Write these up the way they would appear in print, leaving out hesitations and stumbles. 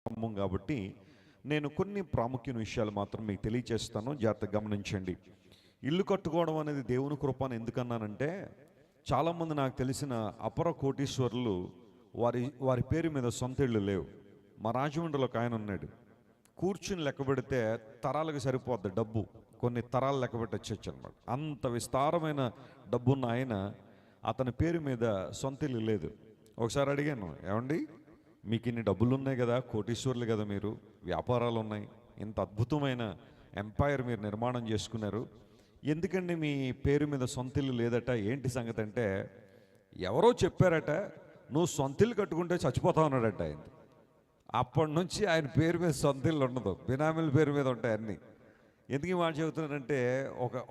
ప్రారంభం కాబట్టి నేను కొన్ని ప్రాముఖ్యమైన విషయాలు మాత్రం మీకు తెలియచేస్తాను, జాగ్రత్తగా గమనించండి. ఇల్లు కట్టుకోవడం అనేది దేవుని కృప అని ఎందుకన్నానంటే, చాలామంది నాకు తెలిసిన అపర కోటీశ్వరులు వారి వారి పేరు మీద సొంత ఇళ్ళు లేవు. మా రాజమండ్రిలో ఒక ఆయన ఉన్నాడు, కూర్చుని లెక్క పెడితే తరాలకు సరిపోద్ది డబ్బు, కొన్ని తరాలు లెక్క పెట్టచ్చు అనమాట. అంత విస్తారమైన డబ్బున్న ఆయన, అతని పేరు మీద సొంత ఇల్లు లేదు. ఒకసారి అడిగాను, ఏమండి మీకు ఇన్ని డబ్బులు ఉన్నాయి కదా, కోటీశ్వరులు కదా మీరు, వ్యాపారాలు ఉన్నాయి, ఇంత అద్భుతమైన ఎంపైర్ మీరు నిర్మాణం చేసుకున్నారు, ఎందుకండి మీ పేరు మీద సొంత ఇల్లు లేదట, ఏంటి సంగతి అంటే, ఎవరో చెప్పారట నువ్వు సొంత ఇల్లు కట్టుకుంటే చచ్చిపోతావు అన్నాడట ఆయన. అప్పటి నుంచి ఆయన పేరు మీద సొంత ఇల్లు ఉండదు, బినామీల పేరు మీద ఉంటాయి అన్నీ. ఎందుకు ఈ మాట చెబుతున్నానంటే,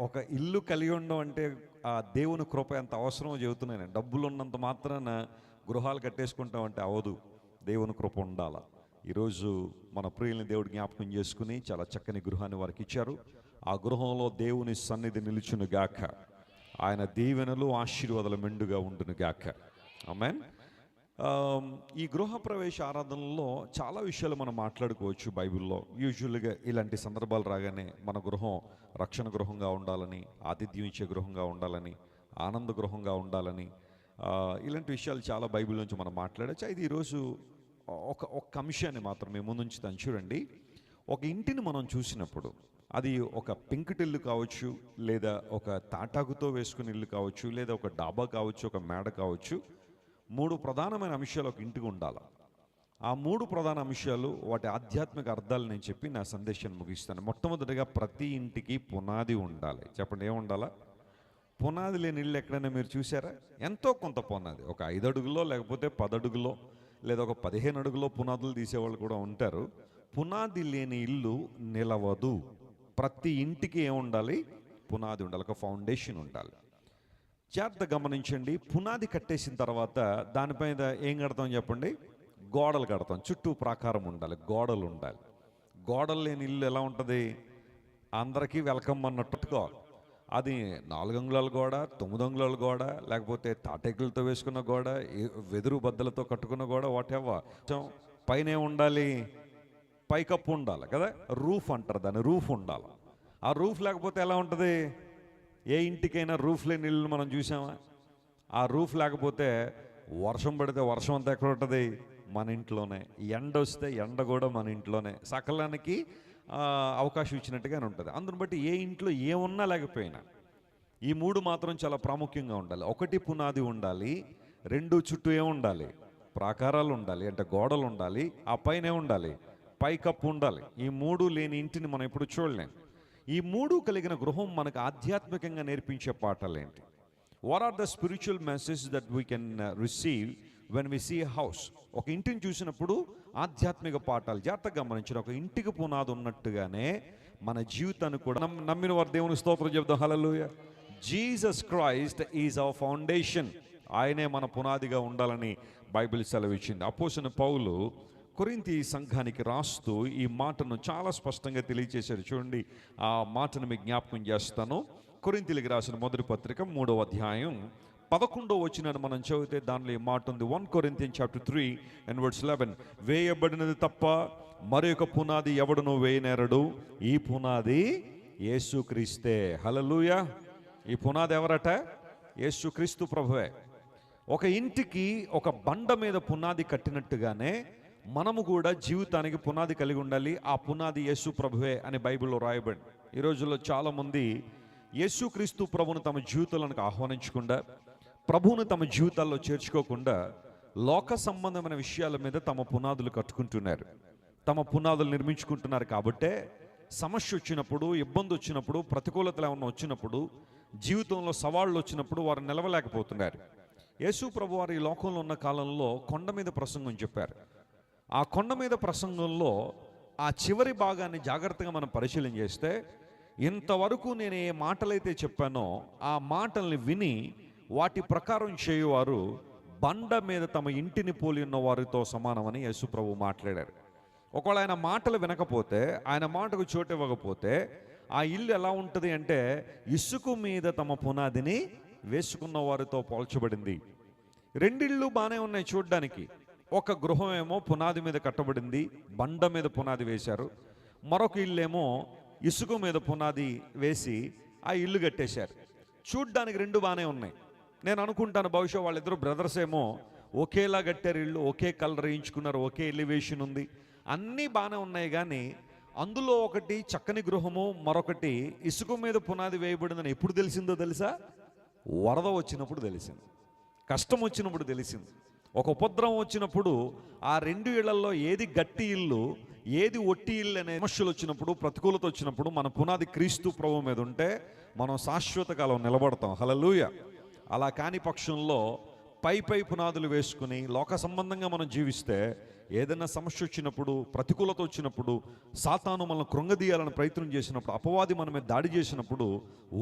ఒక ఇల్లు కలిగి ఉండడం అంటే ఆ దేవుని కృప ఎంత అవసరమో చెబుతున్నాను. డబ్బులు ఉన్నంత మాత్రాన గృహాలు కట్టేసుకుంటామంటే అవదు, దేవుని కృప ఉండాల. ఈరోజు మన ప్రియుల్ని దేవుడు జ్ఞాపకం చేసుకుని చాలా చక్కని గృహాన్ని వారికి ఇచ్చారు. ఆ గృహంలో దేవుని సన్నిధి నిలుచును గాక, ఆయన దీవెనలు ఆశీర్వాదాలు మెండుగా ఉండును గాక. ఆమేన్. ఈ గృహప్రవేశ ఆరాధనలో చాలా విషయాలు మనం మాట్లాడుకోవచ్చు బైబిల్లో. యూజువల్గా ఇలాంటి సందర్భాలు రాగానే మన గృహం రక్షణ గృహంగా ఉండాలని, ఆతిథ్యం ఇచ్చే గృహంగా ఉండాలని, ఆనంద గృహంగా ఉండాలని, ఇలాంటి విషయాలు చాలా బైబిల్ నుంచి మనం మాట్లాడచ్చు. అయితే ఈరోజు ఒక అంశాన్ని మాత్రం మేము ముందుంచుతాను. చూడండి, ఒక ఇంటిని మనం చూసినప్పుడు అది ఒక పెంకుటిల్లు కావచ్చు, లేదా ఒక తాటాకుతో వేసుకుని ఇల్లు కావచ్చు, లేదా ఒక డాబా కావచ్చు, ఒక మేడ కావచ్చు. 3 ప్రధానమైన అంశాలు ఒక ఇంటికి ఉండాలి. ఆ 3 ప్రధాన అంశాలు, వాటి ఆధ్యాత్మిక అర్థాలు నేను చెప్పి నా సందేశాన్ని ముగిస్తాను. మొట్టమొదటిగా ప్రతి ఇంటికి పునాది ఉండాలి. చెప్పండి, ఏముండాలా? పునాది లేని ఇల్లు ఎక్కడైనా మీరు చూసారా? ఎంతో కొంత పునాది, ఒక 5 అడుగులో లేకపోతే 10 అడుగులో లేదా ఒక 15 అడుగులో పునాదులు తీసేవాళ్ళు కూడా ఉంటారు. పునాది లేని ఇల్లు నిలవదు. ప్రతి ఇంటికి ఏముండాలి? పునాది ఉండాలి, ఒక ఫౌండేషన్ ఉండాలి. జాగ్రత్త గమనించండి. పునాది కట్టేసిన తర్వాత దానిపైన ఏం కడతాం చెప్పండి? గోడలు కడతాం. చుట్టూ ప్రాకారం ఉండాలి, గోడలు ఉండాలి. గోడలు లేని ఇల్లు ఎలా ఉంటుంది? అందరికీ వెల్కమ్ అన్నట్టుగా. అది 4 అంగుళాల గోడ, 9 అంగుళాల గోడ, లేకపోతే తాటేకులతో వేసుకున్న గోడ, వెదురు బద్దలతో కట్టుకున్న గోడ, వాటెవర్. పైన ఉండాలి, పైకప్పు ఉండాలి కదా, రూఫ్ అంటారు దాన్ని, రూఫ్ ఉండాలి. ఆ రూఫ్ లేకపోతే ఎలా ఉంటుంది? ఏ ఇంటికైనా రూఫ్ లేని ఇల్లు మనం చూసామా? ఆ రూఫ్ లేకపోతే వర్షం పడితే వర్షం అంతా ఎక్కడ ఉంటుంది? మన ఇంట్లోనే. ఎండ వస్తే ఎండ కూడా మన ఇంట్లోనే. సకలానికి అవకాశం ఇచ్చినట్టుగానే ఉంటుంది. అందుని బట్టి ఏ ఇంట్లో ఏమున్నా లేకపోయినా ఈ 3 మాత్రం చాలా ప్రాముఖ్యంగా ఉండాలి. 1 పునాది ఉండాలి, 2 చుట్టూ ఏముండాలి? ప్రాకారాలు ఉండాలి, అంటే గోడలు ఉండాలి. ఆ పైన ఉండాలి, పైకప్పు ఉండాలి. ఈ 3 లేని ఇంటిని మనం ఎప్పుడు చూడలేం. ఈ 3 కలిగిన గృహం మనకు ఆధ్యాత్మికంగా నేర్పించే పాఠాలు ఏంటి? What are the spiritual message that we can receive when we see a house? ఒక ఇంటిని చూసినప్పుడు ఆధ్యాత్మిక పాఠాలు జాగ్రత్తగా గమనించిన. ఒక ఇంటికి పునాది ఉన్నట్టుగానే మన జీవితాన్ని కూడా నమ్మిన వారు దేవుని స్తోత్రం చెప్దాం. Hallelujah. Jesus Christ is our foundation. ఆయనే మన పునాదిగా ఉండాలని బైబిల్ సెలవిచ్చింది. అపోస్తలుడైన పౌలు కొరింథీ సంఘానికి రాస్తూ ఈ మాటను చాలా స్పష్టంగా తెలియజేశారు. చూడండి, ఆ మాటను మీకు జ్ఞాపకం చేస్తాను. కొరింథీయులకు రాసిన మొదటి పత్రిక 3వ అధ్యాయం 11వ వచనాన్ని మనం చదివితే దానిలో ఈ మాట ఉంది. 1 Corinthians chapter 3 and verse 11. వేయబడినది తప్ప మరొక పునాది ఎవడునూ వేయనేరడు, ఈ పునాది యేసుక్రీస్తే. హల్లెలూయా. ఈ పునాది ఎవరట? యేసుక్రీస్తు ప్రభువే. ఒక ఇంటికి ఒక బండ మీద పునాది కట్టినట్టుగానే మనము కూడా జీవితానికి పునాది కలిగి ఉండాలి. ఆ పునాది యేసు ప్రభువే అని బైబిల్లో రాయబడి. ఈ రోజుల్లో చాలామంది యేసుక్రీస్తు ప్రభువును తమ జీవితాలకు ఆహ్వానించకుండా, ప్రభువును తమ జీవితాల్లో చేర్చుకోకుండా లోక సంబంధమైన విషయాల మీద తమ పునాదులు కట్టుకుంటున్నారు, తమ పునాదులు నిర్మించుకుంటున్నారు. కాబట్టే సమస్య వచ్చినప్పుడు, ఇబ్బంది వచ్చినప్పుడు, ప్రతికూలతలు ఏమన్నా వచ్చినప్పుడు, జీవితంలో సవాళ్ళు వచ్చినప్పుడు వారు నిలవలేకపోతున్నారు. యేసు ప్రభు వారు ఈ లోకంలో ఉన్న కాలంలో కొండ మీద ప్రసంగం చెప్పారు. ఆ కొండ మీద ప్రసంగంలో ఆ చివరి భాగాన్ని జాగ్రత్తగా మనం పరిశీలన చేస్తే, ఇంతవరకు నేను ఏ మాటలైతే చెప్పానో ఆ మాటల్ని విని వాటి ప్రకారం చేయువారు బండ మీద తమ ఇంటిని పోలి ఉన్న వారితో సమానమని యేసు ప్రభు మాట్లాడారు. ఒకవేళ ఆయన మాటలు వినకపోతే, ఆయన మాటకు చోటు ఇవ్వకపోతే ఆ ఇల్లు ఎలా ఉంటుంది అంటే, ఇసుక మీద తమ పునాదిని వేసుకున్న వారితో పోల్చబడింది. రెండిళ్ళు బాగానే ఉన్నాయి చూడ్డానికి, ఒక గృహం ఏమో పునాది మీద కట్టబడింది, బండ మీద పునాది వేశారు. మరొక ఇల్లేమో ఇసుక మీద పునాది వేసి ఆ ఇల్లు కట్టేశారు. చూడ్డానికి రెండు బాగానే ఉన్నాయి. నేను అనుకుంటాను బహుశా వాళ్ళిద్దరు బ్రదర్స్ ఏమో ఒకేలా కట్టారు ఇల్లు, ఒకే కలర్ వేయించుకున్నారు, ఒకే ఎలివేషన్ ఉంది, అన్నీ బాగానే ఉన్నాయి. కానీ అందులో ఒకటి చక్కని గృహము, మరొకటి ఇసుక మీద పునాది వేయబడిందని ఎప్పుడు తెలిసిందో తెలుసా? వరద వచ్చినప్పుడు తెలిసింది, కష్టం వచ్చినప్పుడు తెలిసింది, ఒక ఉపద్రవం వచ్చినప్పుడు. ఆ రెండు ఇళ్లలో ఏది గట్టి ఇల్లు, ఏది ఒట్టి ఇల్లు అనే సమస్యలు వచ్చినప్పుడు, ప్రతికూలత వచ్చినప్పుడు మన పునాది క్రీస్తు ప్రభువు మీద ఉంటే మనం శాశ్వత కాలం నిలబడతాం. హల్లెలూయా. అలా కాని పక్షంలో పై పునాదులు వేసుకుని లోక సంబంధంగా మనం జీవిస్తే ఏదైనా సమస్య వచ్చినప్పుడు, ప్రతికూలత వచ్చినప్పుడు, సాతాను మనల్ని కృంగదీయాలని ప్రయత్నం చేసినప్పుడు, అపవాది మన మీద దాడి చేసినప్పుడు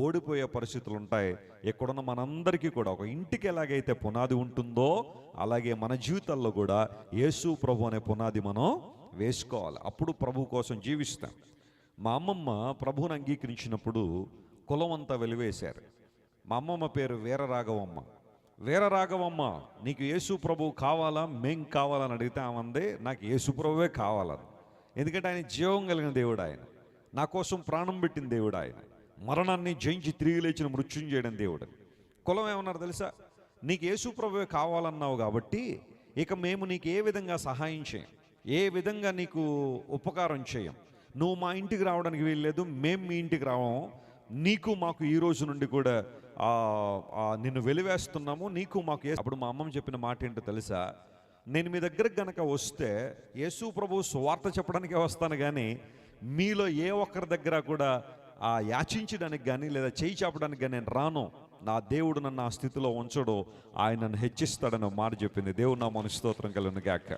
ఓడిపోయే పరిస్థితులు ఉంటాయి. ఎక్కడున్న మనందరికీ కూడా ఒక ఇంటికి ఎలాగైతే పునాది ఉంటుందో అలాగే మన జీవితాల్లో కూడా యేసు ప్రభు అనే పునాది మనం వేసుకోవాలి. అప్పుడు ప్రభు కోసం జీవిస్తాం. మా అమ్మమ్మ ప్రభువుని అంగీకరించినప్పుడు కులం అంతా వెలివేశారు. మా అమ్మమ్మ పేరు వీరరాఘవమ్మ. వీరరాఘవమ్మ, నీకు యేసు ప్రభువు కావాలా, మేం కావాలని అడిగితే ఆమందే, నాకు యేసు ప్రభువే కావాలని. ఎందుకంటే ఆయన జీవం కలిగిన దేవుడు, ఆయన నా కోసం ప్రాణం పెట్టిన దేవుడు, ఆయన మరణాన్ని జయించి తిరిగి లేచిన మృత్యుంజయుడైన దేవుడు. కులం ఏమన్నారు తెలుసా? నీకు యేసు ప్రభువే కావాలన్నావు కాబట్టి ఇక మేము నీకు ఏ విధంగా సహాయం చేయం, ఏ విధంగా నీకు ఉపకారం చేయం. నువ్వు మా ఇంటికి రావడానికి వీల్లేదు, మేము మీ ఇంటికి రావము. నీకు మాకు ఈ రోజు నుండి కూడా నిన్ను వెలివేస్తున్నాము, నీకు మాకు. అప్పుడు మా అమ్మమ్మ చెప్పిన మాట ఏంటో తెలుసా? నేను మీ దగ్గరకు గనక వస్తే యేసు ప్రభు సువార్త చెప్పడానికే వస్తాను, కానీ మీలో ఏ ఒక్కరి దగ్గర కూడా యాచించడానికి కానీ లేదా చేయి చాపడానికి కానీ నేను రాను. నా దేవుడు నన్ను ఆ స్థితిలో ఉంచడు, ఆయన నన్ను హెచ్చిస్తాడని మాట చెప్పింది. దేవుడు నా మన స్తోత్రం కలుగును గాక.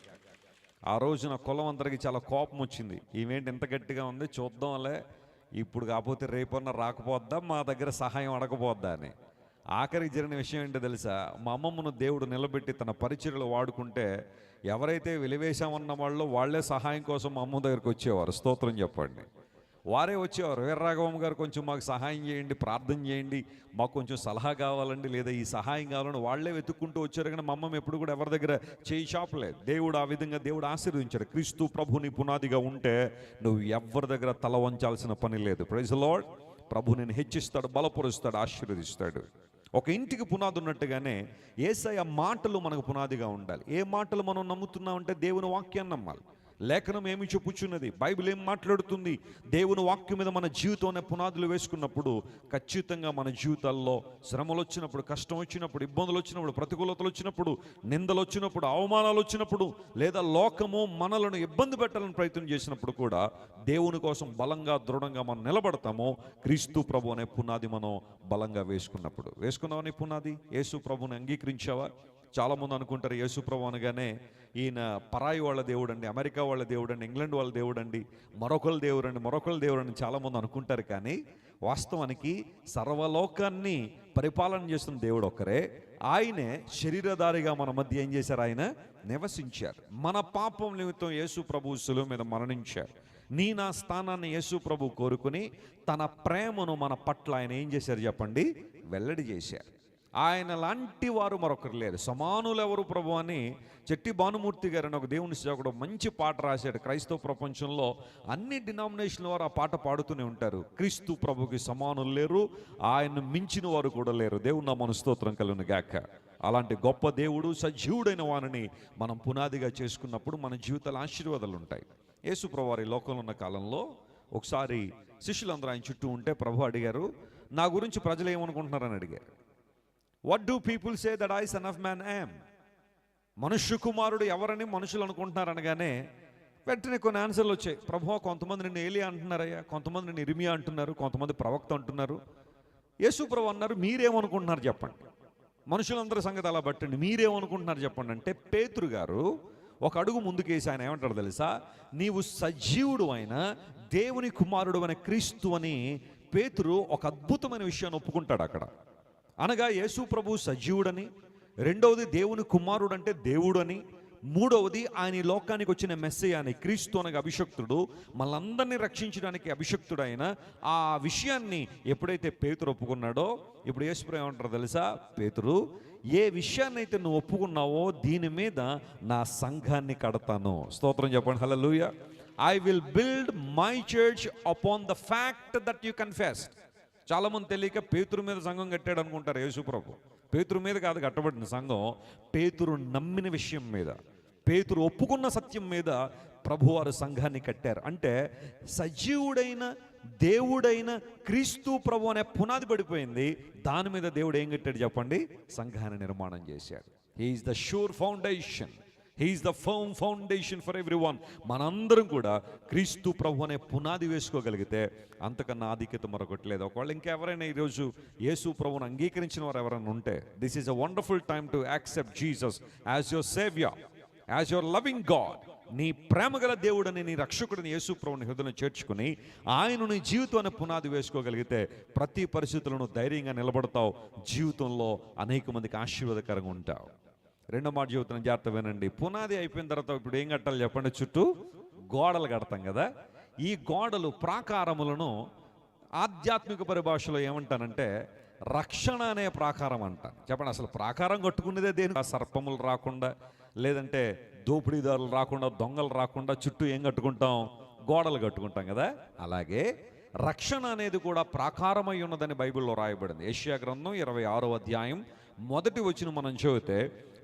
ఆ రోజున కులం అందరికి చాలా కోపం వచ్చింది. ఈవేంటి ఇంత గట్టిగా ఉంది, చూద్దాంలే, ఇప్పుడు కాకపోతే రేపన్నా రాకపోద్దా, మా దగ్గర సహాయం అడగపోద్దా అని. ఆఖరికి జరిగిన విషయం ఏంటో తెలుసా? మా అమ్మమ్మను దేవుడు నిలబెట్టి తన పరిచర్యలు వాడుకుంటే ఎవరైతే వెలివేశామన్న వాళ్ళు వాళ్ళే సహాయం కోసం మా అమ్మ దగ్గరికి వచ్చేవారు. స్తోత్రం చెప్పండి. వారే వచ్చేవారు, వీరరాఘవమ్మ గారు కొంచెం మాకు సహాయం చేయండి, ప్రార్థన చేయండి, మాకు కొంచెం సలహా కావాలండి, లేదా ఈ సహాయం కావాలని వాళ్ళే వెతుక్కుంటూ వచ్చారు. కానీ మా అమ్మమ్మ ఎప్పుడు కూడా ఎవరి దగ్గర చేయి చాపలేదు. దేవుడు ఆ విధంగా దేవుడు ఆశీర్వదించాడు. క్రీస్తు ప్రభుని పునాదిగా ఉంటే నువ్వు ఎవరి దగ్గర తల వంచాల్సిన పని లేదు. Praise the lord. ప్రభు నేను హెచ్చిస్తాడు, బలపరుస్తాడు, ఆశీర్వదిస్తాడు. ఒక ఇంటికి పునాది ఉన్నట్టుగానే యేసయ్య మాటలు మనకు పునాదిగా ఉండాలి. ఏ మాటలు మనం నమ్ముతున్నామంటే దేవుని వాక్యాన్ని నమ్మాలి. లేఖనం ఏమి చెప్పుచున్నది, బైబిల్ ఏం మాట్లాడుతుంది, దేవుని వాక్యం మీద మన జీవితంలో పునాదులు వేసుకున్నప్పుడు ఖచ్చితంగా మన జీవితాల్లో శ్రమలు వచ్చినప్పుడు, కష్టం వచ్చినప్పుడు, ఇబ్బందులు వచ్చినప్పుడు, ప్రతికూలతలు వచ్చినప్పుడు, నిందలు వచ్చినప్పుడు, అవమానాలు వచ్చినప్పుడు, లేదా లోకము మనలను ఇబ్బంది పెట్టాలని ప్రయత్నం చేసినప్పుడు కూడా దేవుని కోసం బలంగా దృఢంగా మనం నిలబడతాము. క్రీస్తు ప్రభు అనే పునాది మనం బలంగా వేసుకున్నప్పుడు. వేసుకున్నావని పునాది యేసు ప్రభుని అంగీకరించావా? చాలామంది అనుకుంటారు యేసు ప్రభు అనగానే ఈయన పరాయి వాళ్ళ దేవుడు అండి, అమెరికా వాళ్ళ దేవుడు అండి, ఇంగ్లాండ్ వాళ్ళ దేవుడు అండి, మరొకళ్ళ దేవుడు అండి, మరొకళ్ళ దేవుడు అని చాలామంది అనుకుంటారు. కానీ వాస్తవానికి సర్వలోకాన్ని పరిపాలన చేస్తున్న దేవుడు ఒక్కరే. ఆయనే శరీరధారిగా మన మధ్య ఏం చేశారు? ఆయన నివసించారు. మన పాపం నిమిత్తం యేసు ప్రభు శిలువ మీద మరణించారు. నా స్థానాన్ని యేసు ప్రభు కోరుకుని తన ప్రేమను మన పట్ల ఆయన ఏం చేశారు చెప్పండి? వెల్లడి చేశారు. ఆయన లాంటి వారు మరొకరు లేరు. సమానులు ఎవరు ప్రభు అని చెట్టి భానుమూర్తి గారు అని ఒక దేవుని సేవకుడు మంచి పాట రాశాడు. క్రైస్తవ ప్రపంచంలో అన్ని డినామినేషన్ల వారు ఆ పాట పాడుతూనే ఉంటారు. క్రీస్తు ప్రభుకి సమానులు లేరు, ఆయన్ను మించిన వారు కూడా లేరు. దేవుని నామమున స్తోత్రం కలుగును గాక. అలాంటి గొప్ప దేవుడు, సజీవుడైన వారిని మనం పునాదిగా చేసుకున్నప్పుడు మన జీవితాల ఆశీర్వాదాలు ఉంటాయి. యేసు ప్రభు వారి లోకంలో ఉన్న కాలంలో ఒకసారి శిష్యులందరూ ఆయన చుట్టూ ఉంటే ప్రభు అడిగారు, నా గురించి ప్రజలు ఏమనుకుంటున్నారని అడిగారు. What do people say that I son of man yam? మనుష్య కుమారుడు ఎవరని మనుషులు అనుకుంటున్నారు అనగానే వెంటనే కొన్ని ఆన్సర్లు వచ్చాయి. ప్రభువా, కొంతమంది నిన్ను ఏలియా అంటున్నారయ్యా, కొంతమంది నిన్ను ఇర్మియా అంటున్నారు, కొంతమంది ప్రవక్త అంటున్నారు. యేసు ప్రభు అన్నారు, మీరేమనుకుంటున్నారు చెప్పండి. మనుషులందరి సంగతి అలా బట్టండి, మీరేమనుకుంటున్నారు చెప్పండి అంటే పేతురు గారు ఒక అడుగు ముందుకేసి ఆయన ఏమంటాడు తెలుసా? నీవు సజీవుడు అయిన దేవుని కుమారుడు అనే క్రీస్తు అని పేతురు ఒక అద్భుతమైన విషయాన్ని ఒప్పుకుంటాడు అక్కడ. అనగా యేసు ప్రభు సజీవుడని, రెండవది దేవుని కుమారుడు అంటే దేవుడు అని, మూడవది ఆయన ఈ లోకానికి వచ్చిన మెస్సయ్య అని, క్రీస్తు అనగా అభిషక్తుడు, మనందరినీ రక్షించడానికి అభిషక్తుడు ఆయన. ఆ విషయాన్ని ఎప్పుడైతే పేతురు ఒప్పుకున్నాడో, ఇప్పుడు యేసుప్రభు ఏమంటారో తెలుసా? పేతురు, ఏ విషయాన్ని అయితే నువ్వు ఒప్పుకున్నావో దీని మీద నా సంఘాన్ని కడతాను. స్తోత్రం చెప్పండి, hallelujah. I will build my church upon the fact that you confessed. చాలామంది తెలియక పేతురు మీద సంఘం కట్టాడు అనుకుంటారు యేసుప్రభు. పేతురు మీద కాదు కట్టబడిన సంఘం, పేతురు నమ్మిన విషయం మీద, పేతురు ఒప్పుకున్న సత్యం మీద ప్రభువారు సంఘాన్ని కట్టారు. అంటే సజీవుడైన దేవుడైన క్రీస్తు ప్రభు అనే పునాది పడిపోయింది. దాని మీద దేవుడు ఏం కట్టాడు చెప్పండి? సంఘాన్ని నిర్మాణం చేశాడు. He is the sure foundation, he is the firm foundation for everyone. మనందరం కూడా క్రీస్తు ప్రభు అనే పునాది వేసుకోగలిగితే అంతకన్నా ఆధిక్యత మరొకటి లేదు. ఒకవేళ ఇంకెవరైనా ఈరోజు యేసు ప్రభువును అంగీకరించిన వారు ఎవరైనా ఉంటే, this is a wonderful time to accept Jesus as your saviour, as your loving God. నీ ప్రేమగల దేవుడని, నీ రక్షకుడిని యేసు ప్రభువుని హృదయంలో చేర్చుకుని ఆయన నీ జీవితాన్ని పునాది వేసుకోగలిగితే ప్రతి పరిస్థితులను ధైర్యంగా నిలబడతావు. జీవితంలో అనేక మందికి ఆశీర్వాదకరంగా ఉంటావు. రెండో మాట చెబుతున్న జాగ్రత్త వినండి. పునాది అయిపోయిన తర్వాత ఇప్పుడు ఏం కట్టాలి చెప్పండి? చుట్టూ గోడలు కడతాం కదా. ఈ గోడలు, ప్రాకారములను ఆధ్యాత్మిక పరిభాషలో ఏమంటానంటే రక్షణ అనే ప్రాకారం అంటాను. చెప్పండి, అసలు ప్రాకారం కట్టుకునేదే దేని? సర్పములు రాకుండా, లేదంటే దోపిడీదారులు రాకుండా, దొంగలు రాకుండా చుట్టూ ఏం కట్టుకుంటాం? గోడలు కట్టుకుంటాం కదా. అలాగే రక్షణ అనేది కూడా ప్రాకారమై ఉన్నదని బైబిల్లో రాయబడింది. యెషయా గ్రంథం 26వ అధ్యాయం మొదటి వచనం మనం చదివితే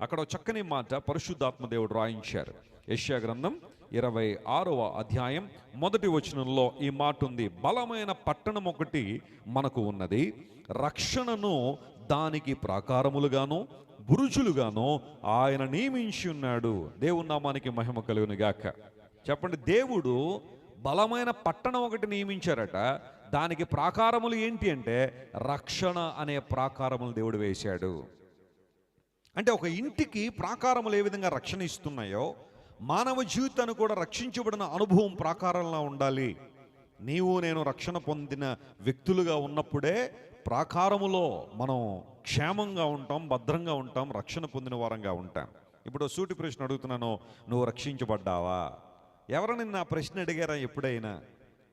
అక్కడ చక్కని మాట పరిశుద్ధాత్మ దేవుడు రాయించారు. యెషయా గ్రంథం 26వ అధ్యాయం మొదటి వచనంలో ఈ మాట ఉంది: బలమైన పట్టణం ఒకటి మనకు ఉన్నది, రక్షణను దానికి ప్రాకారములుగాను బురుజులుగాను ఆయన నియమించి ఉన్నాడు. దేవుని నామానికి మహిమ కలుగును గాక. చెప్పండి, దేవుడు బలమైన పట్టణం ఒకటి నియమించారట. దానికి ప్రాకారములు ఏంటి అంటే రక్షణ అనే ప్రాకారములు దేవుడు వేశాడు. అంటే ఒక ఇంటికి ప్రాకారములు ఏ విధంగా రక్షణ ఇస్తున్నాయో, మానవ జీవితాన్ని కూడా రక్షించబడిన అనుభవం ప్రాకారంలా ఉండాలి. నీవు నేను రక్షణ పొందిన వ్యక్తులుగా ఉన్నప్పుడే ప్రాకారములో మనం క్షేమంగా ఉంటాం, భద్రంగా ఉంటాం, రక్షణ పొందిన వారంగా ఉంటాం. ఇప్పుడు సూటి ప్రశ్న అడుగుతున్నాను, నువ్వు రక్షించబడ్డావా? ఎవరైనా నా ప్రశ్న అడిగారా ఎప్పుడైనా?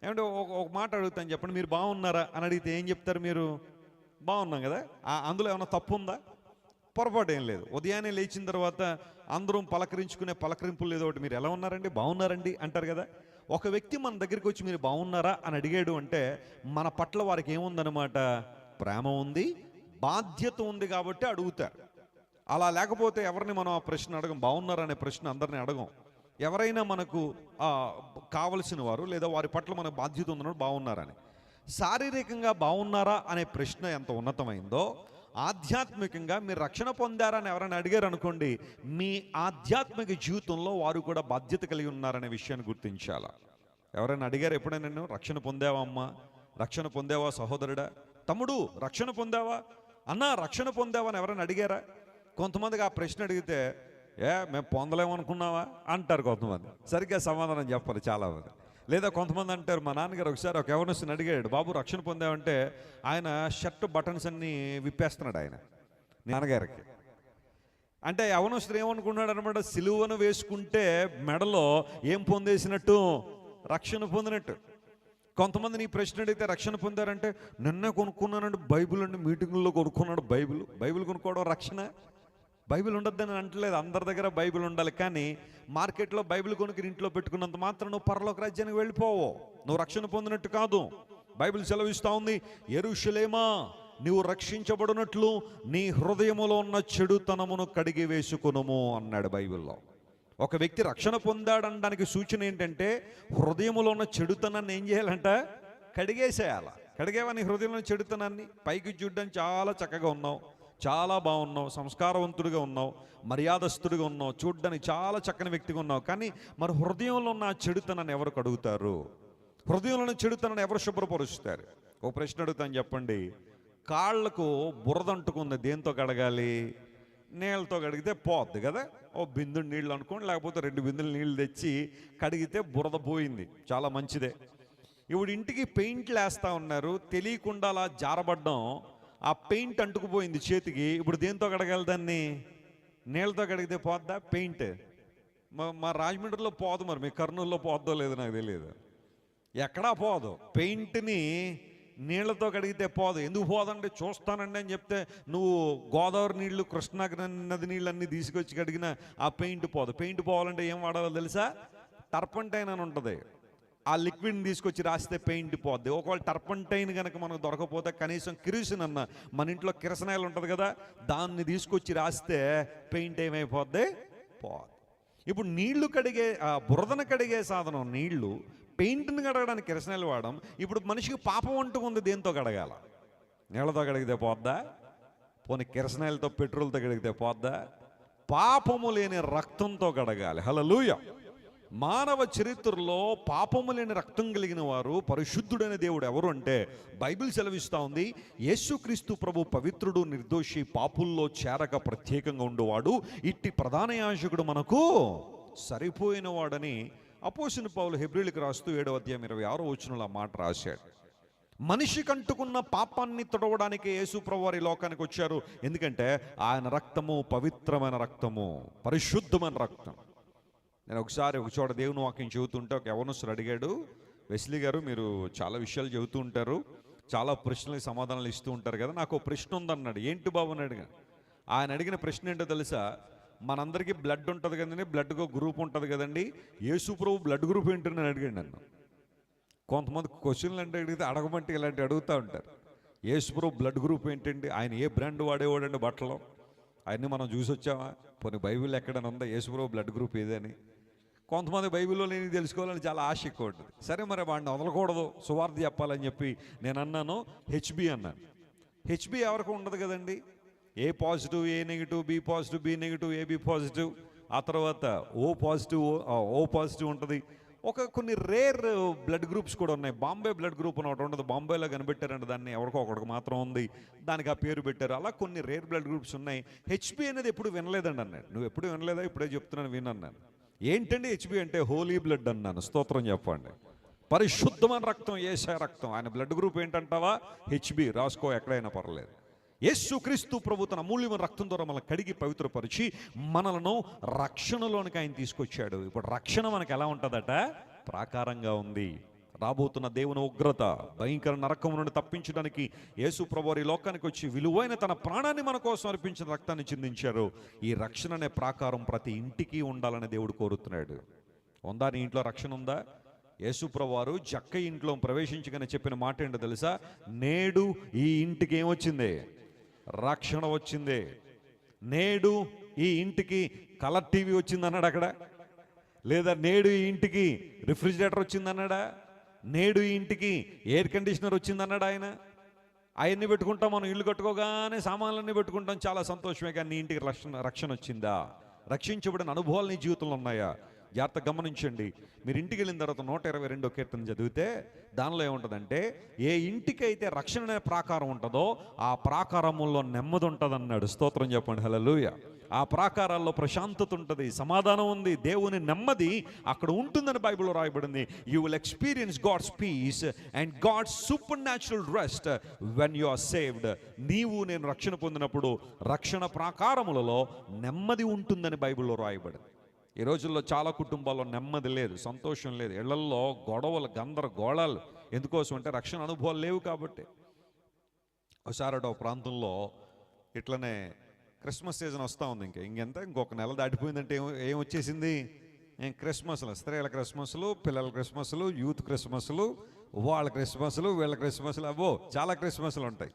ఏమంటే ఒక మాట అడుగుతాను, చెప్పండి, మీరు బాగున్నారా అని అడిగితే ఏం చెప్తారు? మీరు బాగున్నాం కదా. అందులో ఏమైనా తప్పు ఉందా? పొరపాటు ఏం లేదు. ఉదయాన్నే లేచిన తర్వాత అందరం పలకరించుకునే పలకరింపులు ఏదో ఒకటి, మీరు ఎలా ఉన్నారండి, బాగున్నారండి అంటారు కదా. ఒక వ్యక్తి మన దగ్గరికి వచ్చి మీరు బాగున్నారా అని అడిగాడు అంటే మన పట్ల వారికి ఏముందనమాట? ప్రేమ ఉంది, బాధ్యత ఉంది కాబట్టి అడుగుతారు. అలా లేకపోతే ఎవరిని మనం ఆ ప్రశ్న అడగం. బాగున్నారా అనే ప్రశ్న అందరినీ అడగం. ఎవరైనా మనకు కావలసిన వారు లేదా వారి పట్ల మన బాధ్యత ఉందన్నప్పుడు బాగున్నారని. శారీరకంగా బాగున్నారా అనే ప్రశ్న ఎంత ఉన్నతమైందో, ఆధ్యాత్మికంగా మీరు రక్షణ పొందారా అని ఎవరైనా అడిగారు అనుకోండి, మీ ఆధ్యాత్మిక జీవితంలో వారు కూడా బాధ్యత కలిగి ఉన్నారనే విషయాన్ని గుర్తించాలా. ఎవరైనా అడిగారు ఎప్పుడైనా, నేను రక్షణ పొందావా అమ్మా, రక్షణ పొందావా సహోదరుడా, తమ్ముడు రక్షణ పొందావా, అన్నా రక్షణ పొందావా అని ఎవరైనా అడిగారా? కొంతమందికి ఆ ప్రశ్న అడిగితే మేము పొందలేమనుకున్నావా అంటారు కొంతమంది. సరిగ్గా సమాధానం చెప్పాలి చాలామంది. లేదా కొంతమంది అంటారు, మా నాన్నగారు ఒకసారి ఒక యవనస్తుని అడిగాడు, బాబు రక్షణ పొందామంటే ఆయన షర్ట్ బటన్స్ అన్ని విప్పేస్తున్నాడు ఆయన నాన్నగారికి. అంటే యవనస్తుడు ఏమనుకున్నాడు అనమాట, సిలువను వేసుకుంటే మెడలో ఏం పొందేసినట్టు? రక్షణ పొందినట్టు. కొంతమంది నీ ప్రశ్న అడిగితే రక్షణ పొందారంటే, నిన్నే కొనుక్కున్నానండి బైబిల్ అండి, మీటింగుల్లో కొనుక్కున్నాడు బైబిల్ కొనుక్కోవడం రక్షణ? బైబిల్ ఉండొద్దని అంటలేదు, అందరి దగ్గర బైబిల్ ఉండాలి. కానీ మార్కెట్లో బైబిల్ కొనుక్కుని ఇంట్లో పెట్టుకున్నంత మాత్రం నువ్వు పరలోక రాజ్యానికి వెళ్ళిపోవు, నువ్వు రక్షణ పొందినట్టు కాదు. బైబిల్ సెలవిస్తూ ఉంది, యెరూషలేమా నీవు రక్షించబడినట్లు నీ హృదయములో ఉన్న చెడుతనమును కడిగి వేసుకొనుము అన్నాడు బైబిల్లో. ఒక వ్యక్తి రక్షణ పొందాడనడానికి సూచన ఏంటంటే హృదయములో ఉన్న చెడుతనాన్ని ఏం చేయాలంట? కడిగేసేయాల. కడిగేవా నీ హృదయంలో చెడుతనాన్ని? పైకి చూడడానికి చాలా చక్కగా ఉన్నావు, చాలా బాగున్నావు, సంస్కారవంతుడిగా ఉన్నావు, మర్యాదస్తుడిగా ఉన్నావు, చూడ్డానికి చాలా చక్కని వ్యక్తిగా ఉన్నావు. కానీ మరి హృదయంలో ఉన్న ఆ చెడుతనాన్ని ఎవరు కడుగుతారు? హృదయంలో ఉన్న చెడుతనాన్ని ఎవరు శుభ్రపరుస్తారు? ఓ ప్రశ్న అడుగుతాను, చెప్పండి. కాళ్ళకు బురద అంటుకుంది, దేంతో కడగాలి? నీళ్ళతో కడిగితే పోద్ది కదా. ఓ బిందుడు నీళ్ళు అనుకోండి, లేకపోతే 2 బిందులు నీళ్ళు తెచ్చి కడిగితే బురద పోయింది, చాలా మంచిదే. ఇప్పుడు ఇంటికి పెయింట్లు వేస్తూ ఉన్నారు, తెలియకుండా అలా జారబడ్డం, ఆ పెయింట్ అంటుకుపోయింది చేతికి. ఇప్పుడు దేంతో కడగాలి దాన్ని? నీళ్ళతో కడిగితే పోద్దా? పెయింట్ మా రాజమండ్రిలో పోదు, మరి మీ కర్నూలులో పోద్దో లేదో నాకు తెలియదు. ఎక్కడా పోదు. పెయింట్ని నీళ్లతో కడిగితే పోదు. ఎందుకు పోదండి? చూస్తానండి అని చెప్తే నువ్వు గోదావరి నీళ్లు, కృష్ణా నది నీళ్ళు అన్నీ తీసుకొచ్చి కడిగిన ఆ పెయింట్ పోదు. పెయింట్ పోవాలంటే ఏం వాడాలో తెలుసా? టర్పంటైన్ అని ఉంటుంది. ఆ లిక్విడ్ని తీసుకొచ్చి రాస్తే పెయింట్ పోద్ది. ఒకవేళ టర్పంటైన్ కనుక మనకు దొరకపోతే కనీసం కిరోసిన్ అన్న, మన ఇంట్లో కిరసనాయిల్ ఉంటుంది కదా, దాన్ని తీసుకొచ్చి రాస్తే పెయింట్ ఏమైపోద్ది? పోద్ది. ఇప్పుడు నీళ్లు కడిగే, బురదను కడిగే సాధనం నీళ్లు, పెయింట్ని కడగడానికి కిరసనాయిల్ వాడడం. ఇప్పుడు మనిషికి పాపం అంటూ ఉంది, దేంతో కడగాల? నీళ్ళతో కడిగితే పోద్దా? పోనీ కిరసనాయిలతో, పెట్రోల్తో కడిగితే పోద్దా? పాపము లేని రక్తంతో కడగాలి. హల్లెలూయా. మానవ చరిత్రలో పాపము లేని రక్తం కలిగిన వారు, పరిశుద్ధుడైన దేవుడు ఎవరు అంటే బైబిల్ సెలవిస్తూ ఉంది, యేసుక్రీస్తు ప్రభు పవిత్రుడు, నిర్దోషి, పాపుల్లో చేరక ప్రత్యేకంగా ఉండేవాడు, ఇట్టి ప్రధాన యాజకుడు మనకు సరిపోయిన వాడని అపోస్తలుడైన పౌలు హెబ్రీయులకు రాస్తూ 7వ అధ్యాయం 26వ వచనంలో ఆ మాట రాశాడు. మనిషికి అంటుకున్న పాపాన్ని తొడవడానికి యేసు ప్రభు వారి లోకానికి వచ్చారు. ఎందుకంటే ఆయన రక్తము పవిత్రమైన రక్తము, పరిశుద్ధమైన రక్తం. నేను ఒకసారి ఒక చోట దేవుని వాక్యం చెబుతుంటే ఒక యవనస్తుడు అడిగాడు, వెస్లీ గారు మీరు చాలా విషయాలు చెబుతూ ఉంటారు, చాలా ప్రశ్నలకు సమాధానాలు ఇస్తూ ఉంటారు కదా, నాకు ఒక ప్రశ్న ఉందన్నాడు. ఏంటి బాబు అని అడిగాను. ఆయన అడిగిన ప్రశ్న ఏంటో తెలుసా? మనందరికీ బ్లడ్ ఉంటుంది కదండి, బ్లడ్కు గ్రూప్ ఉంటుంది కదండి, యేసు ప్రభు బ్లడ్ గ్రూప్ ఏంటని అడిగాడు నన్ను. కొంతమంది క్వశ్చన్లు అంటే అడిగితే అడగమంటే ఇలాంటివి అడుగుతూ ఉంటారు. యేసు ప్రభు బ్లడ్ గ్రూప్ ఏంటండి, ఆయన ఏ బ్రాండ్ వాడేవాడండి బట్టలు, అవన్నీ మనం చూసి వచ్చామా? పోనీ బైబిల్ ఎక్కడైనా ఉందా యేసు ప్రభు బ్లడ్ గ్రూప్ ఏదని? కొంతమంది బైబిల్లో నేను తెలుసుకోవాలని చాలా ఆశ ఎక్కువ ఉంటుంది. సరే మరి వాడిని వదలకూడదు, సువార్త చెప్పాలని చెప్పి నేను అన్నాను, హెచ్బి అన్నాను. హెచ్బి ఎవరికి ఉండదు కదండి, A positive, A negative, B positive, B negative, AB positive, ఆ తర్వాత ఓ పాజిటివ్, ఓ పాజిటివ్ ఉంటుంది. కొన్ని రేర్ బ్లడ్ గ్రూప్స్ కూడా ఉన్నాయి. బాంబే బ్లడ్ గ్రూప్ అని ఒకటి ఉండదు, బాంబేలో కనిపెట్టారంటే దాన్ని, ఎవరికో ఒకటికి మాత్రం ఉంది, దానికి ఆ పేరు పెట్టారు. అలా కొన్ని రేర్ బ్లడ్ గ్రూప్స్ ఉన్నాయి. హెచ్బి అనేది ఎప్పుడు వినలేదండి అన్నాడు. నువ్వు ఎప్పుడు వినలేదా? ఇప్పుడే చెప్తున్నాను, వినన్నాను. ఏంటండి హెచ్బి అంటే? హోలీ బ్లడ్ అన్నాను. స్తోత్రం చెప్పండి. పరిశుద్ధమైన రక్తం, యేసయ్య రక్తం. ఆయన బ్లడ్ గ్రూప్ ఏంటంటావా? హెచ్బి. రాసుకో, ఎక్కడైనా పర్లేదు. యేసుక్రీస్తు ప్రభు తన అమూల్యమైన రక్తం ద్వారా మనల్ని కడిగి పవిత్రపరిచి మనలను రక్షణలోనికి ఆయన తీసుకొచ్చాడు. ఇప్పుడు రక్షణ మనకు ఎలా ఉంటుందట? ప్రాకారంగా ఉంది. రాబోతున్న దేవుని ఉగ్రత, భయంకర నరకం నుండి తప్పించడానికి యేసు ప్రభు ఈ లోకానికి వచ్చి విలువైన తన ప్రాణాన్ని మన కోసం అర్పించిన రక్తాన్ని చిందించారు. ఈ రక్షణ అనే ప్రాకారం ప్రతి ఇంటికి ఉండాలని దేవుడు కోరుతున్నాడు. ఉందా? నీ ఇంట్లో రక్షణ ఉందా? యేసు ప్రభు వారు జక్క ఇంట్లో ప్రవేశించగానే చెప్పిన మాట ఏంటో తెలుసా? నేడు ఈ ఇంటికి ఏమొచ్చింది? రక్షణ వచ్చింది. నేడు ఈ ఇంటికి కలర్ టీవీ వచ్చింది అన్నాడు అక్కడ. లేదా నేడు ఈ ఇంటికి రిఫ్రిజిరేటర్ వచ్చింది అన్నాడా? నేడు ఈ ఇంటికి ఎయిర్ కండిషనర్ వచ్చింది అన్నాడు ఆయన. అవన్నీ పెట్టుకుంటాం మనం, ఇల్లు కట్టుకోగానే సామాన్లన్నీ పెట్టుకుంటాం, చాలా సంతోషమే. కానీ నీ ఇంటికి రక్షణ వచ్చిందా? రక్షించబడిన అనుభవాలు నీ జీవితంలో ఉన్నాయా? జాగ్రత్త గమనించండి. మీరు ఇంటికి వెళ్ళిన తర్వాత 122వ కీర్తన చదివితే దానిలో ఏముంటుందంటే, ఏ ఇంటికైతే రక్షణ అనే ప్రాకారం ఉంటుందో ఆ ప్రాకారముల్లో నెమ్మది ఉంటుంది అన్నాడు. స్తోత్రం చెప్పండి. హల్లెలూయా. ఆ ప్రాకారాల్లో ప్రశాంతత ఉంటుంది, సమాధానం ఉంది, దేవుని నెమ్మది అక్కడ ఉంటుందని బైబిల్లో రాయబడింది. You will experience God's peace and God's supernatural rest when you are saved. నీవు నేను రక్షణ పొందినప్పుడు రక్షణ ప్రాకారములలో నెమ్మది ఉంటుందని బైబిల్లో రాయబడింది. ఈ రోజుల్లో చాలా కుటుంబాల్లో నెమ్మది లేదు, సంతోషం లేదు, ఇళ్లల్లో గొడవలు, గందరగోళాలు. ఎందుకోసం అంటే రక్షణ అనుభవాలు లేవు కాబట్టి. ఒకసారి ఒక ప్రాంతంలో ఇట్లనే క్రిస్మస్ సీజన్ వస్తూ ఉంది. ఇంకొక నెల దాటిపోయిందంటే ఏం వచ్చేసింది? క్రిస్మస్లు, స్త్రీల క్రిస్మస్లు, పిల్లల క్రిస్మస్లు, యూత్ క్రిస్మస్లు, వాళ్ళ క్రిస్మస్లు, వీళ్ళ క్రిస్మస్లు, అబ్బో చాలా క్రిస్మస్లు ఉంటాయి.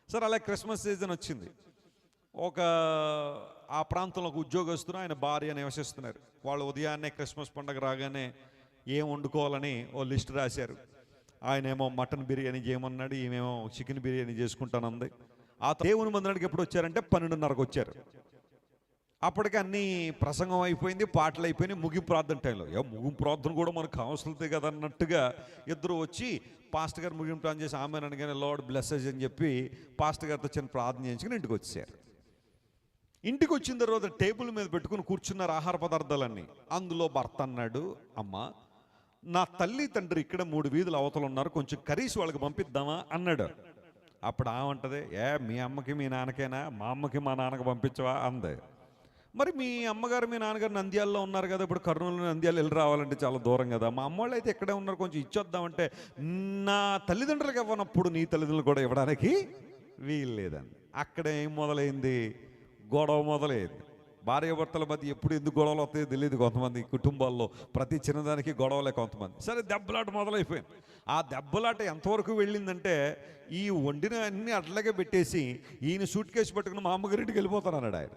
సరే, అలా క్రిస్మస్ సీజన్ వచ్చింది. ఆ ప్రాంతంలో ఒక ఉద్యోగస్తులు, ఆయన భార్య నివసిస్తున్నారు. వాళ్ళు ఉదయాన్నే క్రిస్మస్ పండుగ రాగానే ఏం వండుకోవాలని ఓ లిస్ట్ రాశారు. ఆయనేమో మటన్ బిర్యానీ చేయమన్నాడు, ఈమెమో చికెన్ బిర్యానీ చేసుకుంటానంది. ఆ దేవుని మందిరానికి ఎప్పుడు వచ్చారంటే 12:30కు వచ్చారు. అప్పటికి అన్నీ ప్రసంగం అయిపోయింది, పాటలు అయిపోయినాయి, ముగింపు ప్రార్థన టైంలో. ముగింపు ప్రార్థన కూడా మనకు అవసరతే కదా అన్నట్టుగా ఇద్దరు వచ్చి పాస్టర్ గారు ముగింపు ప్రార్థన చేసి ఆమె అనగానే లార్డ్ బ్లెస్సెస్ అని చెప్పి పాస్టర్ గారితో చిన్న ప్రార్థన చేయించుకుని ఇంటికి వచ్చారు. ఇంటికి వచ్చిన తర్వాత టేబుల్ మీద పెట్టుకుని కూర్చున్నారు ఆహార పదార్థాలన్నీ. అందులో భర్త అన్నాడు, అమ్మ నా తల్లి తండ్రి ఇక్కడ 3 వీధులు అవతలు ఉన్నారు, కొంచెం కర్రీస్ వాళ్ళకి పంపిద్దామా అన్నాడు. అప్పుడు ఆమంటది, మీ అమ్మకి మీ నాన్నకేనా, మా అమ్మకి మా నాన్నకి పంపించవా అంది. మరి మీ అమ్మగారు మీ నాన్నగారు నంద్యాలలో ఉన్నారు కదా, ఇప్పుడు కర్నూలు నంద్యాల వెళ్ళి రావాలంటే చాలా దూరం కదా, మా అమ్మ వాళ్ళు అయితే ఎక్కడే ఉన్నారు, కొంచెం ఇచ్చొద్దామంటే నా తల్లిదండ్రులకు ఇవ్వనప్పుడు నీ తల్లిదండ్రులు కూడా ఇవ్వడానికి వీలు లేదండి. అక్కడ ఏం మొదలైంది? గొడవ మొదలైంది. భార్యాభర్తల మధ్య ఎప్పుడు ఎందుకు గొడవలు వస్తాయో తెలియదు కొంతమంది కుటుంబాల్లో, ప్రతి చిన్నదానికి గొడవలే కొంతమంది. సరే దెబ్బలాట మొదలైపోయింది. ఆ దెబ్బలాట ఎంతవరకు వెళ్ళిందంటే ఈ వండిన అన్ని అట్లాగే పెట్టేసి ఈయన సూట్ కేసు పట్టుకుని మా అమ్మగారింటికి వెళ్ళిపోతాను అన్నాడు ఆయన.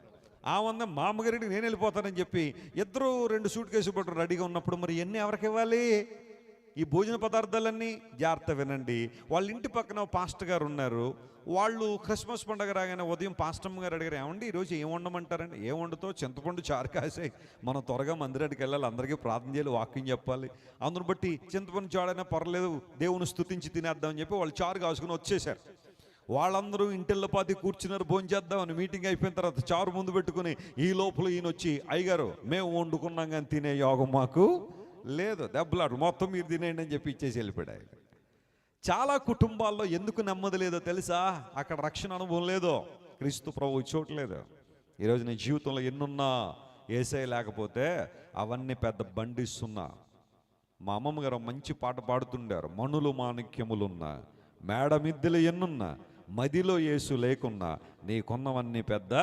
ఆ వంద మా అమ్మగారింటికి నేను వెళ్ళిపోతానని చెప్పి ఇద్దరు 2 సూట్ కేసు పట్టుకుని రెడీగా ఉన్నప్పుడు మరి ఎన్ని ఎవరికి ఇవ్వాలి? ఈ భోజన పదార్థాలన్నీ జాగ్రత్త వినండి. వాళ్ళ ఇంటి పక్కన పాస్టర్ గారు ఉన్నారు. వాళ్ళు క్రిస్మస్ పండుగ రాగానే ఉదయం పాస్టమ్మ గారు అడిగారు, ఏమండి ఈరోజు ఏం వండమంటారండి? ఏం వండుతో? చింతపండు చారు కాసాయి, మనం త్వరగా మందిరానికి వెళ్ళాలి, అందరికీ ప్రార్థన చేయాలి, వాక్యం చెప్పాలి, అందును బట్టి చింతపండు చాడైనా పర్లేదు దేవుని స్తుతించి తినేద్దామని చెప్పి వాళ్ళు చారు కాసుకుని వచ్చేసారు. వాళ్ళందరూ ఇంటిల్లపాతి కూర్చున్నారు, భోజనం చేద్దామని. మీటింగ్ అయిపోయిన తర్వాత చారు ముందు పెట్టుకుని ఈ లోపల ఈయన వచ్చి, అయ్యగారు మేము వండుకున్నాం కానీ తినే యోగం మాకు లేదు, దెబ్బలాడు మొత్తం మీరు తినేయండి అని చెప్పి ఇచ్చేసి వెళ్ళిపోయాడు ఆయన. చాలా కుటుంబాల్లో ఎందుకు నెమ్మది లేదో తెలుసా? అక్కడ రక్షణ అనుభవం లేదో, క్రీస్తు ప్రభువు చూడలేదు. ఈరోజు నీ జీవితంలో ఎన్నున్నా ఏసై లేకపోతే అవన్నీ పెద్ద బండిస్తున్నా. మా అమ్మమ్మ గారు మంచి పాట పాడుతుండారు, మణులు మాణిక్యములున్నా మేడమిద్దెలు ఎన్నున్నా మదిలో యేసు లేకున్నా నీకున్నవన్నీ పెద్ద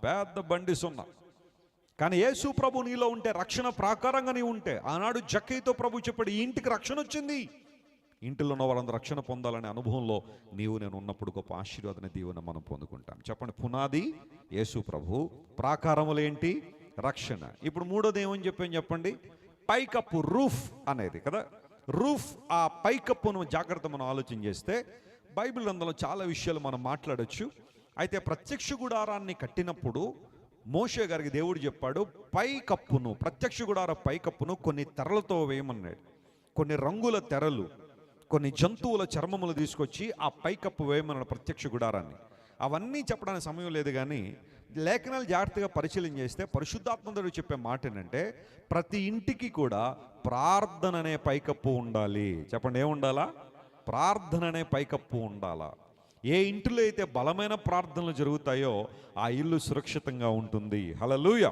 పెద్ద బండిస్తున్నా. కానీ యేసు ప్రభు నీలో ఉంటే, రక్షణ ప్రాకారంగా నీ ఉంటే, ఆనాడు జక్కయ్యతో ప్రభు చెప్పాడు, ఈ ఇంటికి రక్షణ వచ్చింది, ఇంటిలో ఉన్న వాళ్ళందరూ రక్షణ పొందాలనే అనుభవంలో నీవు నేను ఉన్నప్పుడు గొప్ప ఆశీర్వాదన దీవెన మనం పొందుకుంటాం. చెప్పండి, పునాది యేసు ప్రభు, ప్రాకారములేంటి? రక్షణ. ఇప్పుడు మూడోది ఏమని చెప్పండి, పైకప్పు, రూఫ్ అనేది కదా. రూఫ్, ఆ పైకప్పును జాగ్రత్త మనం ఆలోచన చేస్తే బైబిల్ అందులో చాలా విషయాలు మనం మాట్లాడొచ్చు. అయితే ప్రత్యక్ష గుడారాన్ని కట్టినప్పుడు మోషే గారికి దేవుడు చెప్పాడు, పైకప్పును, ప్రత్యక్ష గుడార పైకప్పును కొన్ని తెరలతో వేయమన్నాడు. కొన్ని రంగుల తెరలు, కొన్ని జంతువుల చర్మములు తీసుకొచ్చి ఆ పైకప్పు వేయమన్నాడు ప్రత్యక్ష గుడారాన్ని. అవన్నీ చెప్పడానికి సమయం లేదు, కానీ లేఖనాలు జాగ్రత్తగా పరిశీలన చేస్తే పరిశుద్ధాత్మదేవుడు చెప్పే మాట ఏంటంటే, ప్రతి ఇంటికి కూడా ప్రార్థన అనే పైకప్పు ఉండాలి. చెప్పండి, ఏముండాలా? ప్రార్థన అనే పైకప్పు ఉండాలా. ఏ ఇంటిలో అయితే బలమైన ప్రార్థనలు జరుగుతాయో ఆ ఇల్లు సురక్షితంగా ఉంటుంది. హల్లెలూయా.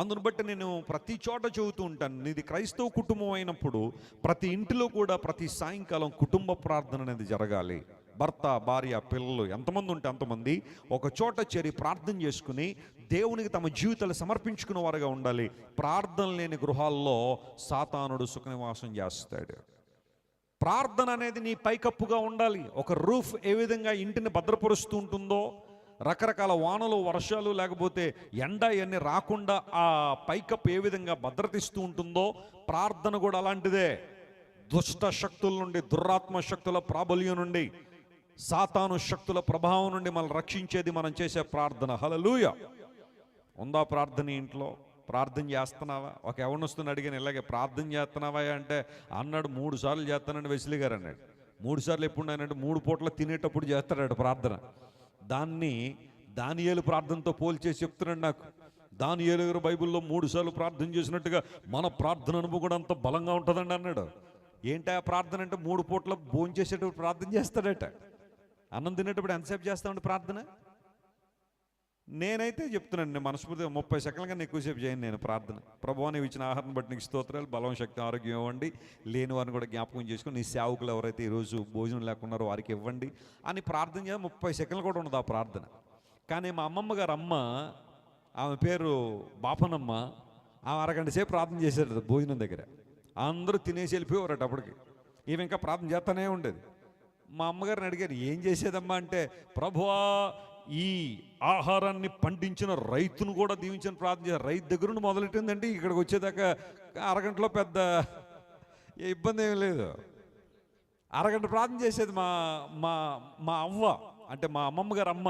అందును బట్టి నేను ప్రతి చోట చెబుతూ ఉంటాను, నీది క్రైస్తవ కుటుంబం అయినప్పుడు ప్రతి ఇంటిలో కూడా ప్రతి సాయంకాలం కుటుంబ ప్రార్థన అనేది జరగాలి. భర్త, భార్య, పిల్లలు ఎంతమంది ఉంటే అంతమంది ఒక చోట చేరి ప్రార్థన చేసుకుని దేవునికి తమ జీవితాలు సమర్పించుకున్న వారుగా ఉండాలి. ప్రార్థన లేని గృహాల్లో సాతానుడు సుఖనివాసం చేస్తాడు. ప్రార్థన అనేది నీ పైకప్పుగా ఉండాలి. ఒక రూఫ్ ఏ విధంగా ఇంటిని భద్రపరుస్తూ ఉంటుందో, రకరకాల వానలు, వర్షాలు, లేకపోతే ఎండ ఇవన్నీ రాకుండా ఆ పైకప్పు ఏ విధంగా భద్రతిస్తూ ఉంటుందో, ప్రార్థన కూడా అలాంటిదే. దుష్ట శక్తుల నుండి, దురాత్మ శక్తుల ప్రాబల్యం నుండి, సాతాను శక్తుల ప్రభావం నుండి మనల్ని రక్షించేది మనం చేసే ప్రార్థన. హల్లెలూయా. ఉందా ప్రార్థన? ఇంట్లో ప్రార్థన చేస్తున్నావా? ఒక ఎవరినొస్తుని అడిగాను, ఇలాగే ప్రార్థన చేస్తున్నావా అంటే అన్నాడు, 3 సార్లు చేస్తానండి వెస్లీ గారు అన్నాడు. 3 సార్లు ఎప్పుడు అన్నాడు? 3 పూటలు తినేటప్పుడు చేస్తాడు ప్రార్థన. దాన్ని దానియేలు ప్రార్థనతో పోల్చేసి చెప్తున్నాడు నాకు. దానియేలు గారు బైబిల్లో 3 సార్లు ప్రార్థన చేసినట్టుగా మన ప్రార్థన అనుభవం కూడా అంత బలంగా ఉంటుందండి అన్నాడు. ఏంటి ఆ ప్రార్థన అంటే 3 పూటల భోజనం చేసేటప్పుడు ప్రార్థన చేస్తాడట. అన్నం తినేటప్పుడు ఎంతసేపు చేస్తామండి ప్రార్థన? నేనైతే చెప్తున్నాను, నేను మనస్ఫూర్తిగా 30 సెకండ్ల కన్నా ఎక్కువసేపు చేయను నేను ప్రార్థన. ప్రభువా నీవు ఇచ్చిన ఆహారం బట్టి నీకు స్తోత్రాలు, బలం, శక్తి, ఆరోగ్యం ఇవ్వండి, లేని వారిని కూడా జ్ఞాపకం చేసుకుని నీ సేవకులు ఎవరైతే ఈరోజు భోజనం లేకున్నారో వారికి ఇవ్వండి అని ప్రార్థన చేయాలి. 30 సెకండ్లు కూడా ఉండదు ఆ ప్రార్థన. కానీ మా అమ్మమ్మ గారు అమ్మ, ఆమె పేరు బాపనమ్మ, ఆమె అరగంట సేపు ప్రార్థన చేశారు భోజనం దగ్గర. అందరూ తినేసి వెళ్ళిపోయేవారట. అప్పటికి ఈమె ఇంకా ప్రార్థన చేస్తూనే ఉండేది. మా అమ్మగారిని అడిగారు, ఏం చేసేదమ్మా అంటే, ప్రభువా ఈ ఆహారాన్ని పండించిన రైతును కూడా దీవించిన ప్రార్థన చేశారు. రైతు దగ్గర నుండి మొదలెట్టిందంటే ఇక్కడికి వచ్చేదాకా అరగంటలో పెద్ద ఇబ్బంది ఏమీ లేదు. అరగంట ప్రార్థన చేసేది మా మా మా అవ్వ, అంటే మా అమ్మమ్మ గారు అమ్మ.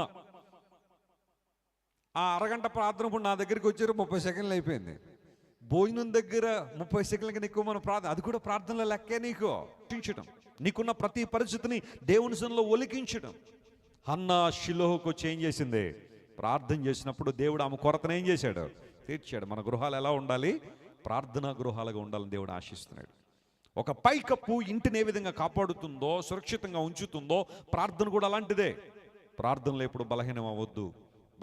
ఆ అరగంట ప్రార్థన ఇప్పుడు నా దగ్గరికి వచ్చారు 30 సెకండ్లు అయిపోయింది. భోజనం దగ్గర 30 సెకండ్ల కన్నా ఎక్కువ మన ప్రార్థన, అది కూడా ప్రార్థనలో లెక్కే. నీకు రక్షించడం, నీకున్న ప్రతి పరిస్థితిని దేవుని సన్నిధిలో ఒలికించడం. హన్నా షిలోహుకు వచ్చి ఏం చేసింది? ప్రార్థన చేసినప్పుడు దేవుడు ఆమె కొరతను ఏం చేశాడు? తీర్చాడు. మన గృహాలు ఎలా ఉండాలి? ప్రార్థనా గృహాలుగా ఉండాలని దేవుడు ఆశిస్తున్నాడు. ఒక పైకప్పు ఇంటిని ఏ విధంగా కాపాడుతుందో, సురక్షితంగా ఉంచుతుందో, ప్రార్థన కూడా అలాంటిదే. ప్రార్థనలో ఎప్పుడు బలహీనం అవ్వద్దు.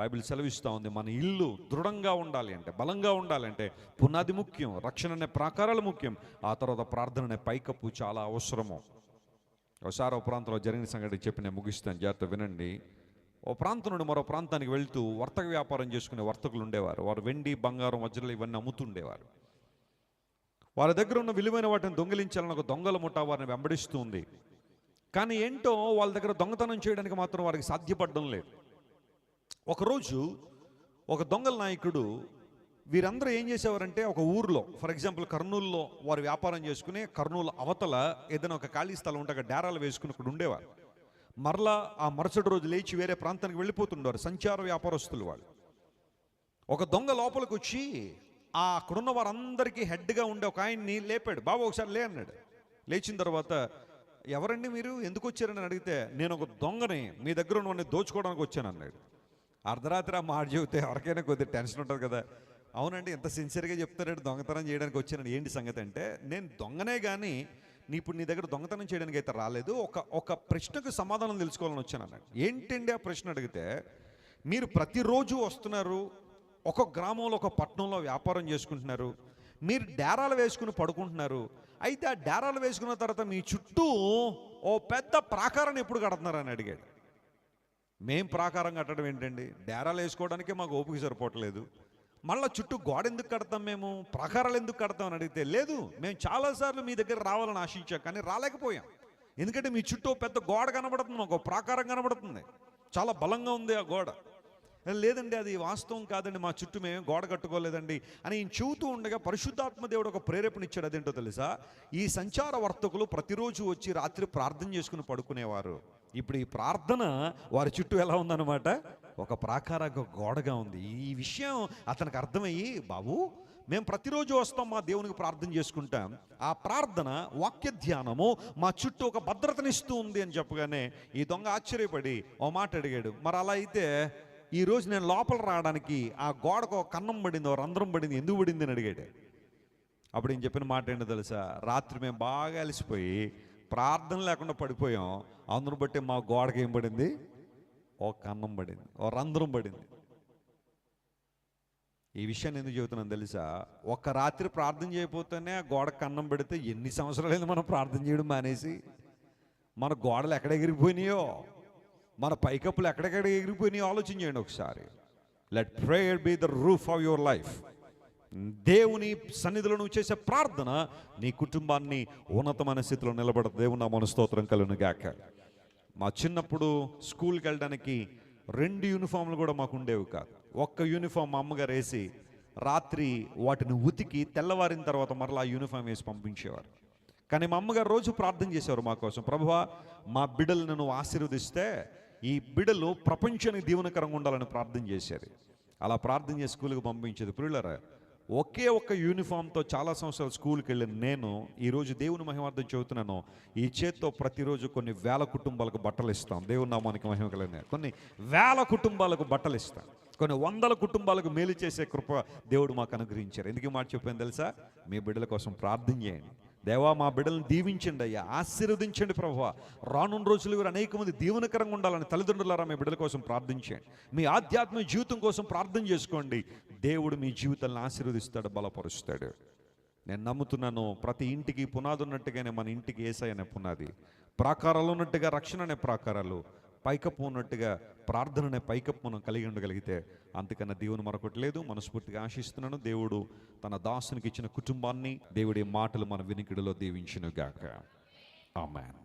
బైబిల్ సెలవిస్తూ ఉంది, మన ఇల్లు దృఢంగా ఉండాలి అంటే, బలంగా ఉండాలంటే పునాది ముఖ్యం, రక్షణ అనే ప్రాకారాలు ముఖ్యం, ఆ తర్వాత ప్రార్థన అనే పైకప్పు చాలా అవసరము. ఒకసారి ఓ ప్రాంతంలో జరిగిన సంగతి చెప్పి నేను ముగిస్తాను, జాగ్రత్త వినండి. ఓ ప్రాంతం నుండి మరో ప్రాంతానికి వెళ్తూ వర్తక వ్యాపారం చేసుకునే వర్తకులు ఉండేవారు. వారు వెండి, బంగారం, వజ్రాలు ఇవన్నీ అమ్ముతుండేవారు. వారి దగ్గర ఉన్న విలువైన వాటిని దొంగిలించాలని ఒక దొంగల ముఠా వారిని వెంబడిస్తూ ఉంది. కానీ ఏంటో వాళ్ళ దగ్గర దొంగతనం చేయడానికి మాత్రం వారికి సాధ్యపడడం లేదు. ఒకరోజు ఒక దొంగల నాయకుడు వీరందరూ ఏం చేసేవారంటే, ఒక ఊర్లో, ఫర్ ఎగ్జాంపుల్ కర్నూలులో వారు వ్యాపారం చేసుకుని కర్నూలు అవతల ఏదైనా ఒక ఖాళీ స్థలం ఉంటే అక్కడ డేరాలు వేసుకుని ఇక్కడ ఉండేవారు. మరలా ఆ మరుసటి రోజు లేచి వేరే ప్రాంతానికి వెళ్ళిపోతుండేవారు, సంచార వ్యాపారస్తులు వాళ్ళు. ఒక దొంగ లోపలికి వచ్చి అక్కడున్న వారందరికీ హెడ్గా ఉండే ఒక ఆయన్ని లేపాడు. బాబు ఒకసారి లే అన్నాడు. లేచిన తర్వాత, ఎవరండి మీరు, ఎందుకు వచ్చారని అడిగితే, నేను ఒక దొంగని, మీ దగ్గర ఉన్నవన్నీ దోచుకోవడానికి వచ్చాను అన్నాడు. అర్ధరాత్రి ఆ మాట చెబితే ఎవరికైనా కొద్దిగా టెన్షన్ ఉంటుంది కదా. అవునండి, ఎంత సిన్సియర్గా చెప్తారంటే దొంగతనం చేయడానికి వచ్చానండి. ఏంటి సంగతి అంటే, నేను దొంగనే కానీ ఇప్పుడు నీ దగ్గర దొంగతనం చేయడానికి అయితే రాలేదు, ఒక ప్రశ్నకు సమాధానం తెలుసుకోవాలని వచ్చాను అన్నాడు. ఏంటండి ఆ ప్రశ్న అడిగితే, మీరు ప్రతిరోజు వస్తున్నారు, ఒక గ్రామంలో ఒక పట్టణంలో వ్యాపారం చేసుకుంటున్నారు, మీరు డేరాలు వేసుకుని పడుకుంటున్నారు, అయితే ఆ డేరాలు వేసుకున్న తర్వాత మీ చుట్టూ ఓ పెద్ద ప్రాకారాన్ని ఎప్పుడు కడుతున్నారని అడిగాడు. మేం ప్రాకారం కట్టడం ఏంటండి, డేరాలు వేసుకోవడానికే మాకు ఓపిక సరిపోవట్లేదు, మళ్ళీ చుట్టూ గోడ ఎందుకు కడతాం, మేము ప్రాకారాలు ఎందుకు కడతాం అని అడిగితే, లేదు మేము చాలాసార్లు మీ దగ్గర రావాలని ఆశించాం కానీ రాలేకపోయాం, ఎందుకంటే మీ చుట్టూ పెద్ద గోడ కనబడుతుంది, మాకు ప్రాకారం కనబడుతుంది, చాలా బలంగా ఉంది ఆ గోడ. లేదండి అది వాస్తవం కాదండి, మా చుట్టూ మేము గోడ కట్టుకోలేదండి అని ఈయన చెబుతూ ఉండగా పరిశుద్ధాత్మ దేవుడు ఒక ప్రేరేపణ ఇచ్చాడు. అదేంటో తెలుసా, ఈ సంచార వర్తకులు ప్రతిరోజు వచ్చి రాత్రి ప్రార్థన చేసుకుని పడుకునేవారు. ఇప్పుడు ఈ ప్రార్థన వారి చుట్టూ ఎలా ఉందన్నమాట, ఒక ప్రాకార గోడగా ఉంది. ఈ విషయం అతనికి అర్థమయ్యి, బాబు మేము ప్రతిరోజు వస్తాం, మా దేవునికి ప్రార్థన చేసుకుంటాం, ఆ ప్రార్థన వాక్య ధ్యానము మా చుట్టూ ఒక భద్రతనిస్తూ ఉంది అని చెప్పగానే ఈ దొంగ ఆశ్చర్యపడి ఓ మాట అడిగాడు, మరి అలా అయితే ఈరోజు నేను లోపల రావడానికి ఆ గోడకు ఒక కన్నం పడింది, ఒక రంధ్రం పడింది, ఎందుకు పడింది అని అడిగాడు. అప్పుడు నేను చెప్పిన మాట ఏంటో తెలుసా, రాత్రి మేము బాగా అలసిపోయి ప్రార్థన లేకుండా పడిపోయాం, అందును బట్టి మా గోడకి ఏం పడింది, ఓ కన్నం పడింది, ఓ రంధ్రం పడింది. ఈ విషయాన్ని ఎందుకు చెబుతున్నాను తెలుసా, ఒక్క రాత్రి ప్రార్థన చేయకపోతేనే ఆ గోడకు కన్నం పెడితే ఎన్ని సంవత్సరాలైంది మనం ప్రార్థన చేయడం మానేసి, మన గోడలు ఎక్కడ ఎగిరిపోయినాయో, మన పైకప్పులు ఎక్కడెక్కడ ఎగిరిపోయినాయో ఆలోచన చేయండి ఒకసారి. Let prayer be the roof of your life. దేవుని సన్నిధిలో నువ్వు చేసే ప్రార్థన నీ కుటుంబాన్ని ఉన్నతమైన స్థితిలో నిలబడదు. దేవుని నామమున స్తోత్రం కలుగును గాక. మా చిన్నప్పుడు స్కూల్కి వెళ్ళడానికి 2 యూనిఫామ్లు కూడా మాకు ఉండేవి కాదు. ఒక్క యూనిఫామ్ మా అమ్మగారు వేసి రాత్రి వాటిని ఉతికి తెల్లవారిన తర్వాత మరలా ఆ యూనిఫామ్ వేసి పంపించేవారు. కానీ మా అమ్మగారు రోజు ప్రార్థన చేసేవారు మా కోసం, ప్రభువా మా బిడ్డలను నువ్వు ఆశీర్వదిస్తే ఈ బిడ్డలు ప్రపంచానికి దీవెనకరంగా ఉండాలని ప్రార్థన చేసేది. అలా ప్రార్థన చేసి స్కూల్కి పంపించేది. ప్రియులారా, ఒకే ఒక్క యూనిఫామ్తో చాలా సంవత్సరాలు స్కూల్కి వెళ్ళిన నేను ఈరోజు దేవుని మహిమార్థం చెబుతున్నాను, ఈ చేత్తో ప్రతిరోజు కొన్ని వేల కుటుంబాలకు బట్టలు ఇస్తాం. దేవుని నామానికి మహిమ కలిగిన కొన్ని వేల కుటుంబాలకు బట్టలు ఇస్తాం, కొన్ని వందల కుటుంబాలకు మేలు చేసే కృప దేవుడు మాకు అనుగ్రహించారు. ఎందుకు ఈ మాట చెప్పాను తెలుసా, మీ బిడ్డల కోసం ప్రార్థన చేయండి. దేవా మా బిడ్డలను దీవించండి అయ్యా, ఆశీర్వదించండి ప్రభువా, రానున్న రోజులు వీరు అనేక మంది దీవెనకరంగా ఉండాలని తల్లిదండ్రులారా మీ బిడ్డల కోసం ప్రార్థించండి. మీ ఆధ్యాత్మిక జీవితం కోసం ప్రార్థన చేసుకోండి. దేవుడు మీ జీవితాలను ఆశీర్వదిస్తాడు, బలపరుస్తాడు. నేను నమ్ముతున్నాను, ప్రతి ఇంటికి పునాది ఉన్నట్టుగానే మన ఇంటికి యేసయ్య అనే పునాది, ప్రాకారాలు ఉన్నట్టుగా రక్షణ అనే ప్రాకారాలు, పైకప్పు ఉన్నట్టుగా ప్రార్థన అనే పైకప్పు మనం కలిగి ఉండగలిగితే అంతకన్నా దేవుని మరొకటి లేదు. మనస్ఫూర్తిగా ఆశిస్తున్నాను, దేవుడు తన దాసునికి ఇచ్చిన కుటుంబాన్ని దేవుడి మాటలు మన వినికిడిలో దీవించును గాక. ఆమేన్.